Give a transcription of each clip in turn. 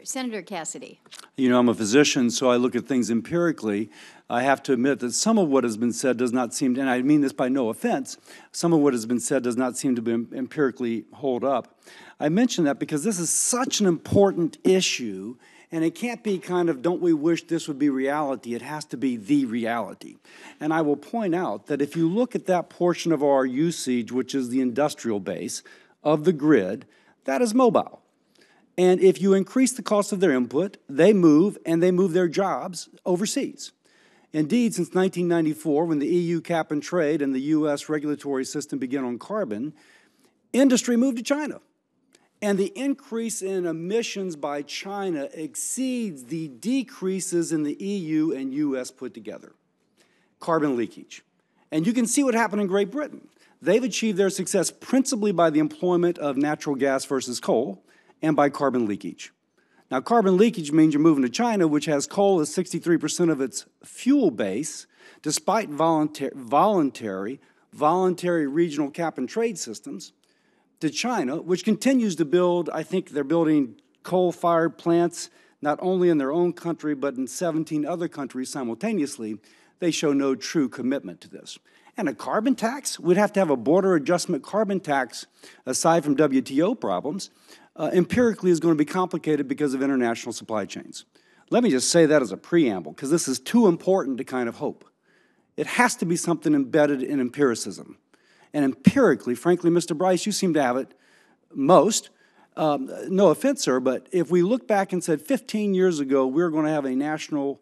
Senator Cassidy. You know, I'm a physician, so I look at things empirically. I have to admit that some of what has been said does not seem to, and I mean this by no offense, some of what has been said does not seem to be empirically hold up. I mention that because this is such an important issue, and it can't be kind of, don't we wish this would be reality? It has to be the reality. And I will point out that if you look at that portion of our usage, which is the industrial base of the grid, that is mobile. And if you increase the cost of their input, they move, and they move their jobs overseas. Indeed, since 1994, when the EU cap and trade and the U.S. regulatory system began on carbon, industry moved to China. And the increase in emissions by China exceeds the decreases in the EU and U.S. put together. Carbon leakage. And you can see what happened in Great Britain. They've achieved their success principally by the employment of natural gas versus coal, and by carbon leakage. Now, carbon leakage means you're moving to China, which has coal as 63% of its fuel base, despite voluntary regional cap and trade systems, to China, which continues to build, I think they're building coal-fired plants not only in their own country, but in 17 other countries simultaneously. They show no true commitment to this. And a carbon tax, we'd have to have a border adjustment carbon tax, aside from WTO problems, empirically is going to be complicated because of international supply chains. Let me just say that as a preamble, because this is too important to kind of hope. It has to be something embedded in empiricism. And empirically, frankly, Mr. Bryce, you seem to have it most. No offense, sir, but if we look back and said 15 years ago we're going to have a national,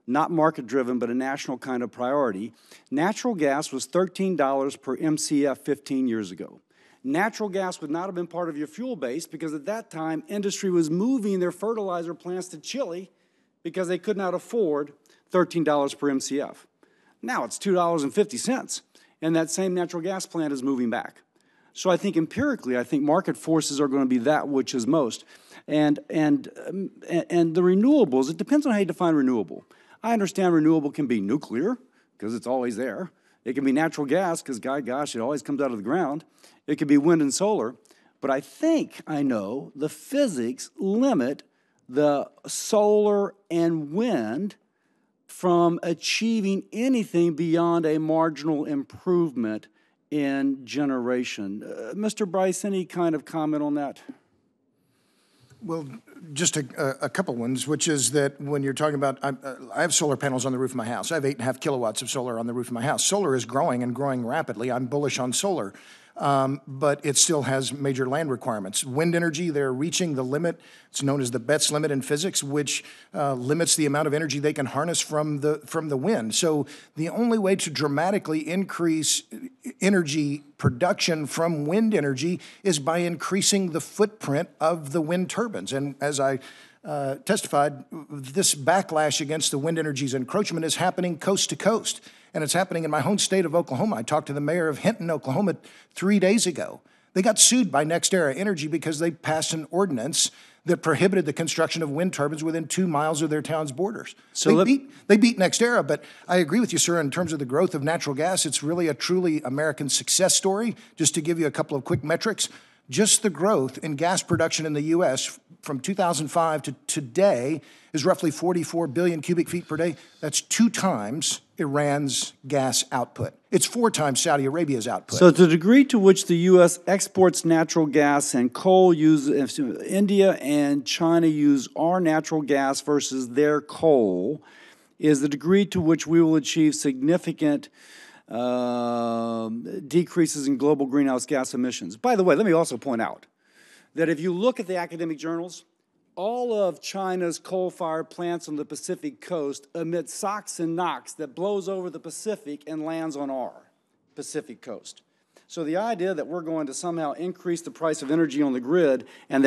not market-driven, but a national kind of priority, natural gas was $13 per MCF 15 years ago. Natural gas would not have been part of your fuel base because at that time, industry was moving their fertilizer plants to Chile because they could not afford $13 per MCF. Now it's $2.50, and that same natural gas plant is moving back. So I think empirically, I think market forces are going to be that which is most. And the renewables, it depends on how you define renewable. I understand renewable can be nuclear because it's always there. It can be natural gas because, gosh, it always comes out of the ground. It could be wind and solar. But I think I know the physics limit the solar and wind from achieving anything beyond a marginal improvement in generation. Mr. Bryce, any kind of comment on that? Well, just a couple ones, which is that when you're talking about, I have solar panels on the roof of my house. I have 8.5 kilowatts of solar on the roof of my house. Solar is growing and growing rapidly. I'm bullish on solar, but it still has major land requirements. Wind energy, they're reaching the limit. It's known as the Betz limit in physics, which limits the amount of energy they can harness from the wind. So the only way to dramatically increase energy production from wind energy is by increasing the footprint of the wind turbines. And as I testified, this backlash against the wind energy's encroachment is happening coast to coast. And it's happening in my home state of Oklahoma. I talked to the mayor of Hinton, Oklahoma 3 days ago. They got sued by NextEra Energy because they passed an ordinance that prohibited the construction of wind turbines within 2 miles of their town's borders. So they beat NextEra, but I agree with you, sir, in terms of the growth of natural gas. It's really a truly American success story. Just to give you a couple of quick metrics, just the growth in gas production in the U.S. from 2005 to today is roughly 44 billion cubic feet per day. That's 2 times Iran's gas output. It's 4 times Saudi Arabia's output. So the degree to which the U.S. exports natural gas and coal, India and China use our natural gas versus their coal, is the degree to which we will achieve significant decreases in global greenhouse gas emissions. By the way, let me also point out that if you look at the academic journals, all of China's coal-fired plants on the Pacific coast emit SOx and NOx that blows over the Pacific and lands on our Pacific coast. So the idea that we're going to somehow increase the price of energy on the grid and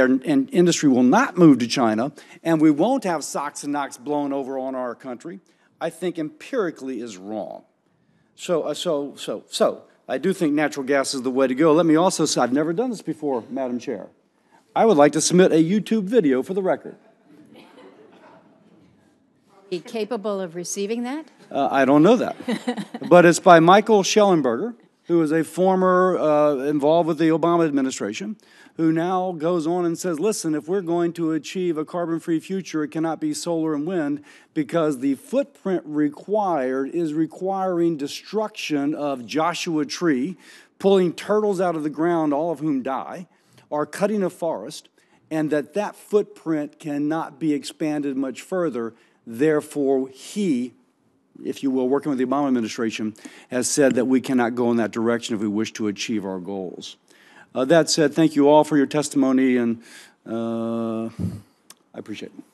industry will not move to China and we won't have SOx and NOx blown over on our country, I think empirically is wrong. So I do think natural gas is the way to go. Let me also say, I've never done this before, Madam Chair. I would like to submit a YouTube video for the record. Be capable of receiving that? I don't know that. But it's by Michael Shellenberger, who is a former involved with the Obama administration, who now goes on and says, listen, if we're going to achieve a carbon-free future, it cannot be solar and wind because the footprint required is requiring destruction of Joshua Tree, pulling turtles out of the ground, all of whom die, or cutting a forest, and that footprint cannot be expanded much further. Therefore, he, if you will, working with the Obama administration, has said that we cannot go in that direction if we wish to achieve our goals. That said, thank you all for your testimony, and I appreciate it.